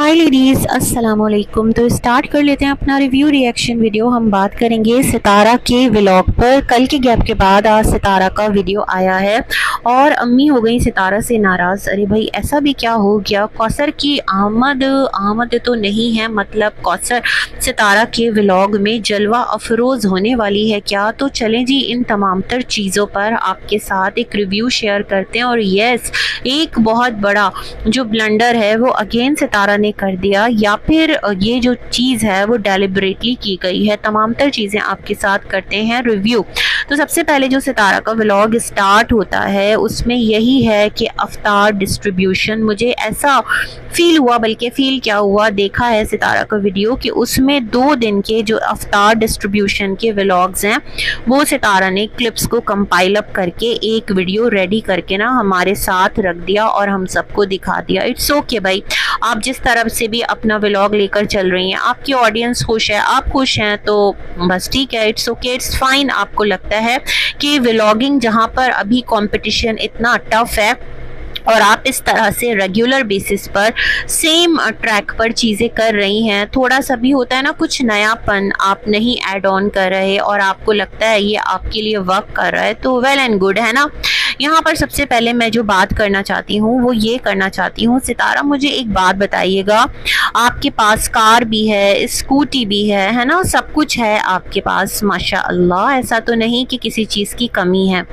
हाय ladies, अस्सलाम वालेकुम। तो स्टार्ट कर लेते हैं अपना रिव्यू रिएक्शन वीडियो। हम बात करेंगे सितारा के व्लॉग पर। कल के गैप के बाद आज सितारा का वीडियो आया है और अम्मी हो गई सितारा से नाराज़। अरे भाई ऐसा भी क्या हो गया, कौसर की आमद तो नहीं है, मतलब कौसर सितारा के व्लॉग में जलवा अफरोज़ होने वाली है क्या? तो चलें जी, इन तमाम तर चीज़ों पर आपके साथ एक रिव्यू शेयर करते हैं। और यस, एक बहुत बड़ा जो ब्लंडर है वो अगेन सितारा ने कर दिया, या फिर ये जो चीज़ है वो डेलिबरेटली की गई है। तमाम तर चीज़ें आपके साथ करते हैं रिव्यू। तो सबसे पहले जो सितारा का व्लॉग स्टार्ट होता है उसमें यही है कि अफ्तार डिस्ट्रीब्यूशन, मुझे ऐसा फील हुआ, बल्कि फील क्या हुआ, देखा है सितारा का वीडियो कि उसमें 2 दिन के जो अफ्तार डिस्ट्रीब्यूशन के व्लॉग्स हैं वो सितारा ने क्लिप्स को कंपाइल अप करके एक वीडियो रेडी करके ना हमारे साथ रख दिया और हम सबको दिखा दिया। इट्स ओके भाई, आप जिस तरफ से भी अपना व्लॉग लेकर चल रही हैं, आपकी ऑडियंस खुश है, आप खुश हैं तो बस ठीक है, इट्स ओके, इट्स फाइन। आपको लगता है कि व्लॉगिंग जहां पर अभी कंपटीशन इतना टफ है और आप इस तरह से रेगुलर बेसिस पर सेम ट्रैक पर चीज़ें कर रही हैं, थोड़ा सा भी होता है ना कुछ नयापन आप नहीं ऐड ऑन कर रहे और आपको लगता है ये आपके लिए वर्क कर रहा है, तो वेल एंड गुड है ना। यहाँ पर सबसे पहले मैं जो बात करना चाहती हूँ वो ये करना चाहती हूँ, सितारा मुझे एक बात बताइएगा, आपके पास कार भी है, स्कूटी भी है ना, सब कुछ है आपके पास माशाअल्लाह, ऐसा तो नहीं कि किसी चीज़ की कमी है।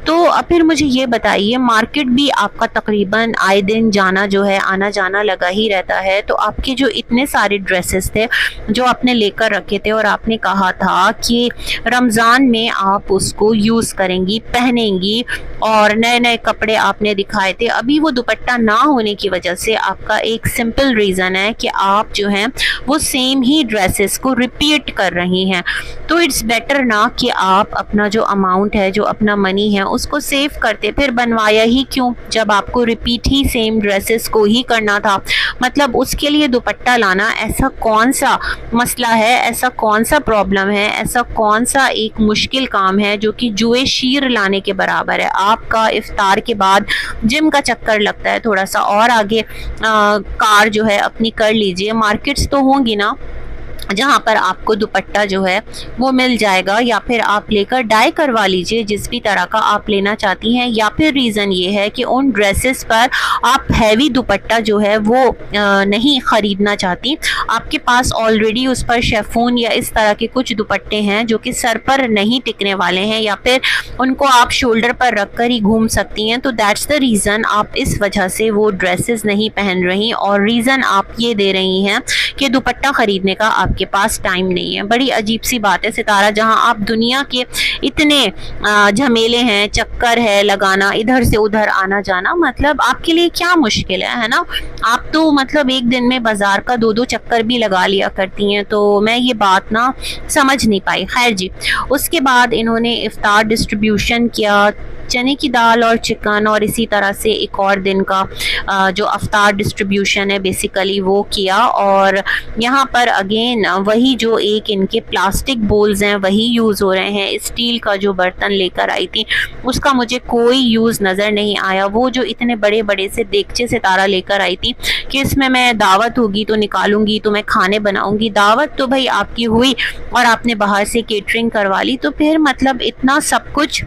तो अब फिर मुझे ये बताइए, मार्केट भी आपका तकरीबन आए दिन जाना जो है, आना जाना लगा ही रहता है, तो आपके जो इतने सारे ड्रेसेस थे जो आपने लेकर रखे थे और आपने कहा था कि रमज़ान में आप उसको यूज़ करेंगी, पहनेंगी, और नए नए कपड़े आपने दिखाए थे, अभी वो दुपट्टा ना होने की वजह से आपका एक सिंपल रीज़न है कि आप जो हैं वो सेम ही ड्रेसेस को रिपीट कर रही हैं। तो इट्स बेटर ना कि आप अपना जो अमाउंट है, जो अपना मनी है, उसको सेव करते, फिर बनवाया ही क्यों जब आपको रिपीट ही सेम ड्रेसेस को ही करना था। मतलब उसके लिए दुपट्टा लाना ऐसा कौन सा मसला है, ऐसा कौन सा प्रॉब्लम है, ऐसा कौन सा एक मुश्किल काम है जो कि जुए शीर लाने के बराबर है। आपका इफ्तार के बाद जिम का चक्कर लगता है, थोड़ा सा और आगे कार जो है अपनी कर लीजिए, मार्केट्स तो होंगी ना जहाँ पर आपको दुपट्टा जो है वो मिल जाएगा, या फिर आप लेकर डाई करवा लीजिए जिस भी तरह का आप लेना चाहती हैं। या फिर रीज़न ये है कि उन ड्रेसेस पर आप हैवी दुपट्टा जो है वो नहीं ख़रीदना चाहती, आपके पास ऑलरेडी उस पर शेफून या इस तरह के कुछ दुपट्टे हैं जो कि सर पर नहीं टिकने वाले हैं, या फिर उनको आप शोल्डर पर रख कर ही घूम सकती हैं। तो दैट्स द रीज़न आप इस वजह से वो ड्रेसेस नहीं पहन रही, और रीज़न आप ये दे रही हैं कि दुपट्टा ख़रीदने का आपके पास टाइम नहीं है। बड़ी अजीब सी बात है सितारा, जहां आप दुनिया के इतने झमेले हैं, चक्कर है लगाना, इधर से उधर आना जाना, मतलब आपके लिए क्या मुश्किल है ना। आप तो मतलब एक दिन में बाजार का 2-2 चक्कर भी लगा लिया करती हैं, तो मैं ये बात ना समझ नहीं पाई। खैर जी, उसके बाद इन्होंने इफ्तार डिस्ट्रीब्यूशन किया, चने की दाल और चिकन, और इसी तरह से एक और दिन का जो अफ्तार डिस्ट्रीब्यूशन है बेसिकली वो किया। और यहाँ पर अगेन वही जो एक इनके प्लास्टिक बोल्स हैं वही यूज़ हो रहे हैं। स्टील का जो बर्तन लेकर आई थी उसका मुझे कोई यूज़ नज़र नहीं आया। वो जो इतने बड़े बड़े से देगचे सितारा लेकर आई थी कि इसमें मैं दावत होगी तो निकालूंगी, तो मैं खाने बनाऊंगी, दावत तो भाई आपकी हुई और आपने बाहर से केटरिंग करवा ली, तो फिर मतलब इतना सब कुछ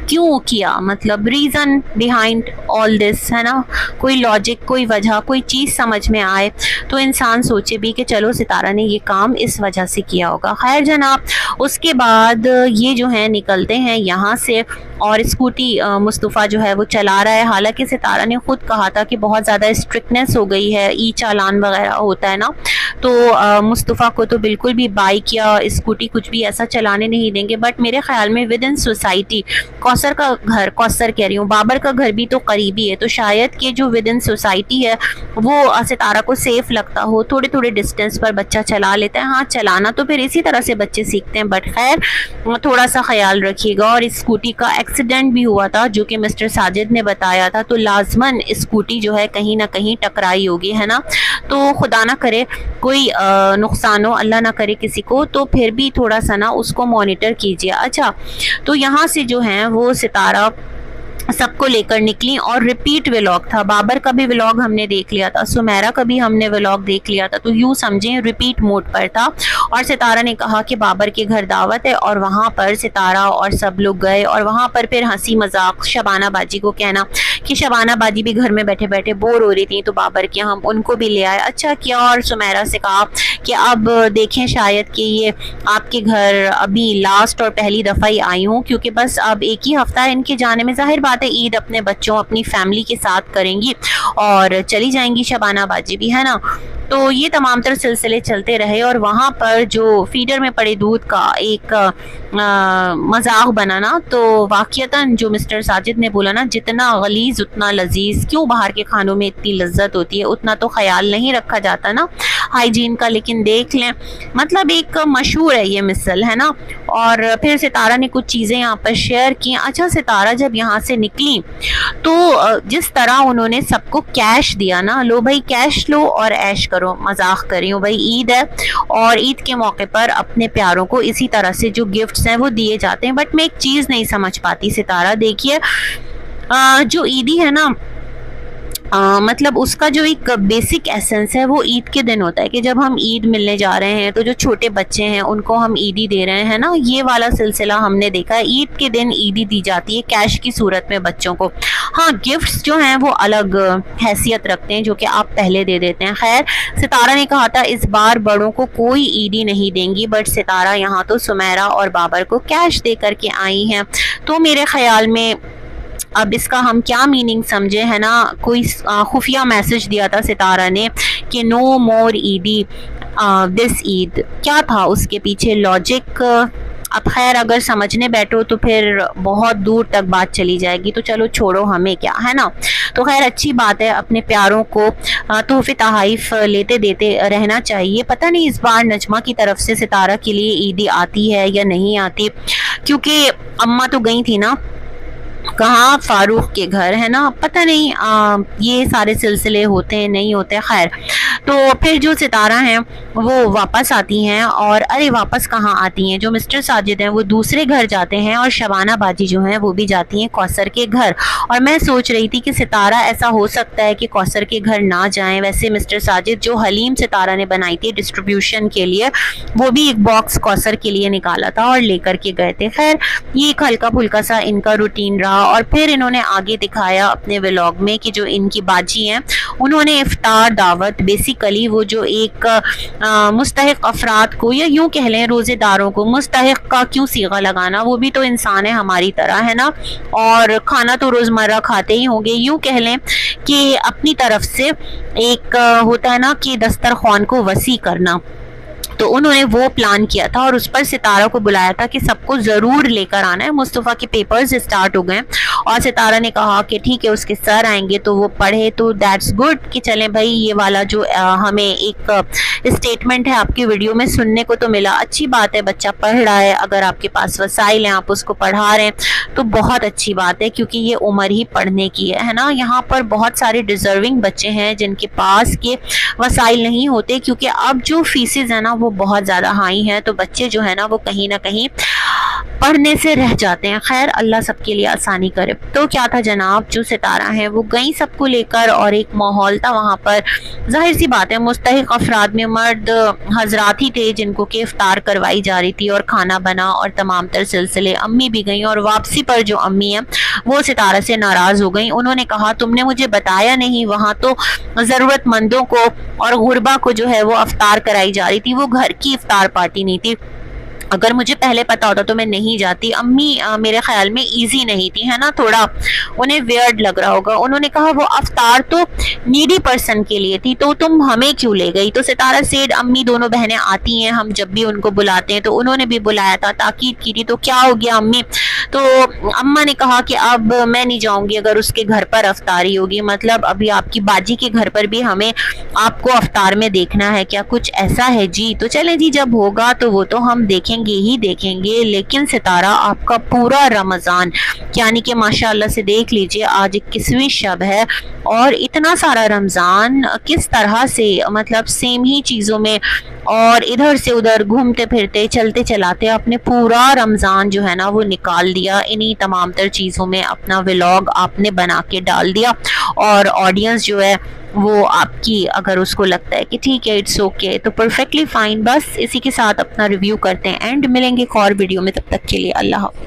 क्यों किया, मतलब रीज़न बिहाइंड ऑल दिस है ना, कोई लॉजिक, कोई वजह, कोई चीज़ समझ में आए तो इंसान सोचे भी कि चलो सितारा ने ये काम इस वजह से किया होगा। खैर जनाब, उसके बाद ये जो है निकलते हैं यहाँ से, और स्कूटी मुस्तफ़ा जो है वो चला रहा है। हालांकि सितारा ने खुद कहा था कि बहुत ज़्यादा स्ट्रिक्टनेस हो गई है, ई चालान वगैरह होता है ना, तो मुस्तफ़ा को तो बिल्कुल भी बाइक या स्कूटी कुछ भी ऐसा चलाने नहीं देंगे। बट मेरे ख्याल में विद इन सोसाइटी, कौसर का घर, कौसर कह रही हूँ, बाबर का घर भी तो करीबी है, तो शायद कि जो विद इन सोसाइटी है वो सितारा को सेफ लगता हो, थोड़े थोड़े डिस्टेंस पर बच्चा चला लेता है। हाँ, चलाना तो फिर इसी तरह से बच्चे सीखते हैं, बट खैर थोड़ा सा ख्याल रखिएगा। और स्कूटी का एक्सीडेंट भी हुआ था जो कि मिस्टर साजिद ने बताया था, तो लाजमन स्कूटी जो है कहीं ना कहीं टकराई होगी, है ना। तो खुदा ना करे कोई नुकसान हो, अल्लाह ना करे किसी को, तो फिर भी थोड़ा सा ना उसको मॉनिटर कीजिए। अच्छा, तो यहाँ से जो है वो सितारा सबको लेकर निकली और रिपीट व्लॉग था। बाबर का भी व्लॉग हमने देख लिया था, सुमेरा का भी हमने व्लॉग देख लिया था, तो यूँ समझें रिपीट मोड पर था। और सितारा ने कहा कि बाबर के घर दावत है और वहाँ पर सितारा और सब लोग गए और वहाँ पर फिर हंसी मजाक, शबाना बाजी को कहना कि शबाना बाजी भी घर में बैठे बैठे बोर हो रही थी तो बाबर के हम उनको भी ले आए, अच्छा किया। और सुमेरा से कहा कि अब देखें शायद कि ये आपके घर अभी लास्ट और पहली दफ़ा ही आई हूँ, क्योंकि बस अब एक ही हफ्ता है इनके जाने में, जाहिर बात है ईद अपने बच्चों अपनी फैमिली के साथ करेंगी और चली जाएंगी शबाना बाजी भी, है ना। तो ये तमाम तर सिलसिले चलते रहे और वहाँ पर जो फीडर में पड़े दूध का एक मजाक बना ना, तो वाक़ियतन जो मिस्टर साजिद ने बोला ना, जितना गलीज़ उतना लजीज, क्यों बाहर के खानों में इतनी लज्जत होती है, उतना तो ख्याल नहीं रखा जाता ना हाइजीन का। लेकिन देख लें, मतलब एक मशहूर है ये मिसल, है ना। और फिर सितारा ने कुछ चीज़ें यहाँ पर शेयर की। अच्छा, सितारा जब यहाँ से निकली तो जिस तरह उन्होंने सबको कैश दिया ना, लो भाई कैश लो और ऐश करो, मजाक कर रही हूँ भाई, ईद है और ईद के मौके पर अपने प्यारों को इसी तरह से जो गिफ्ट्स हैं वो दिए जाते हैं। बट मैं एक चीज़ नहीं समझ पाती सितारा, देखिए जो ईदी है ना, मतलब उसका जो एक बेसिक एसेंस है वो ईद के दिन होता है कि जब हम ईद मिलने जा रहे हैं तो जो छोटे बच्चे हैं उनको हम ईदी दे रहे हैं ना, ये वाला सिलसिला हमने देखा है। ईद के दिन ईदी दी जाती है कैश की सूरत में बच्चों को। हाँ, गिफ्ट्स जो हैं वो अलग हैसियत रखते हैं जो कि आप पहले दे देते हैं। खैर, सितारा ने कहा था इस बार बड़ों को कोई ईदी नहीं देंगी, बट सितारा यहाँ तो सुमेरा और बाबर को कैश दे करके आई हैं। तो मेरे ख्याल में अब इसका हम क्या मीनिंग समझे, है ना, कोई खुफिया मैसेज दिया था सितारा ने कि नो मोर ईदी दिस ईद, क्या था उसके पीछे लॉजिक। अब खैर अगर समझने बैठो तो फिर बहुत दूर तक बात चली जाएगी, तो चलो छोड़ो, हमें क्या, है ना। तो खैर अच्छी बात है, अपने प्यारों को तोहफे तहाइफ लेते देते रहना चाहिए। पता नहीं इस बार नजमा की तरफ से सितारा के लिए ईदी आती है या नहीं आती, क्योंकि अम्मा तो गई थी ना कहाँ, फारूक के घर, है ना। पता नहीं ये सारे सिलसिले होते हैं नहीं होते। खैर, तो फिर जो सितारा हैं वो वापस आती हैं और अरे वापस कहाँ आती हैं, जो मिस्टर साजिद हैं वो दूसरे घर जाते हैं और शबाना बाजी जो हैं वो भी जाती हैं कौसर के घर। और मैं सोच रही थी कि सितारा ऐसा हो सकता है कि कौसर के घर ना जाएं। वैसे मिस्टर साजिद जो हलीम सितारा ने बनाई थी डिस्ट्रीब्यूशन के लिए, वो भी एक बॉक्स कौसर के लिए निकाला था और लेकर के गए थे। खैर, ये एक हल्का फुल्का सा इनका रूटीन रहा। और फिर इन्होंने आगे दिखाया अपने व्लॉग में कि जो इनकी बाजी हैं उन्होंने इफ्तार दावत, बेसिकली वो जो एक मुस्तहिक अफराद को, या यूँ कह लें रोज़ेदारों को, मुस्तहिक का क्यों सीगा लगाना, वो भी तो इंसान है हमारी तरह, है ना, और खाना तो रोज़मर्रा खाते ही होंगे। यूँ कह लें कि अपनी तरफ से एक होता है ना कि दस्तरखान को वसी करना, तो उन्होंने वो प्लान किया था और उस पर सितारा को बुलाया था कि सबको ज़रूर लेकर आना है। मुस्तफ़ा के पेपर्स स्टार्ट हो गए और सितारा ने कहा कि ठीक है उसके सर आएंगे तो वो पढ़े, तो दैट्स गुड कि चलें भाई, ये वाला जो हमें एक स्टेटमेंट है आपकी वीडियो में सुनने को तो मिला, अच्छी बात है, बच्चा पढ़ रहा है, अगर आपके पास वसाइल हैं आप उसको पढ़ा रहे हैं तो बहुत अच्छी बात है, क्योंकि ये उम्र ही पढ़ने की है ना। यहाँ पर बहुत सारे डिज़र्विंग बच्चे हैं जिनके पास के वसाइल नहीं होते, क्योंकि अब जो फीसेज है ना वो बहुत ज़्यादा हाई हैं, तो बच्चे जो है ना वो कहीं ना कहीं पढ़ने से रह जाते हैं। खैर, अल्लाह सबके लिए आसानी करे। तो क्या था जनाब, जो सितारा हैं वो गई सबको लेकर और एक माहौल था वहाँ पर, जाहिर सी बात है मुस्तहिक अफराद में मर्द हजरात ही थे जिनको कि इफ्तार करवाई जा रही थी और खाना बना और तमाम तर सिलसिले। अम्मी भी गई और वापसी पर जो अम्मी हैं वो सितारा से नाराज़ हो गई। उन्होंने कहा तुमने मुझे बताया नहीं, वहाँ तो ज़रूरतमंदों को और गुरबा को जो है वो इफ्तार कराई जा रही थी, वो घर की इफ्तार पार्टी नहीं थी। अगर मुझे पहले पता होता तो मैं नहीं जाती। अम्मी मेरे ख्याल में इजी नहीं थी, है ना, थोड़ा उन्हें वियर्ड लग रहा होगा। उन्होंने कहा वो अफ्तार तो नीडी पर्सन के लिए थी, तो तुम हमें क्यों ले गई। तो सितारा सेठ, अम्मी दोनों बहनें आती हैं, हम जब भी उनको बुलाते हैं, तो उन्होंने भी बुलाया था, ताकीद की थी, तो क्या हो गया अम्मी। तो अम्मा ने कहा कि अब मैं नहीं जाऊंगी अगर उसके घर पर अफ्तारी होगी, मतलब अभी आपकी बाजी के घर पर भी हमें आपको अफ्तार में देखना है क्या, कुछ ऐसा है जी। तो चलें जी, जब होगा तो वो तो हम देखेंगे ही देखेंगे, लेकिन सितारा आपका पूरा रमज़ान, यानी कि माशाल्लाह से देख लीजिए आज 21वीं शब है और इतना सारा रमज़ान किस तरह से, मतलब सेम ही चीज़ों में और इधर से उधर घूमते फिरते चलते चलाते आपने पूरा रमज़ान जो है ना वो निकाल दिया। इन्हीं तमाम तर चीज़ों में अपना व्लॉग आपने बना के डाल दिया और ऑडियंस जो है वो आपकी, अगर उसको लगता है कि ठीक है इट्स ओके तो परफेक्टली फाइन। बस इसी के साथ अपना रिव्यू करते हैं एंड मिलेंगे एक और वीडियो में, तब तक के लिए अल्लाह हाफ़िज़।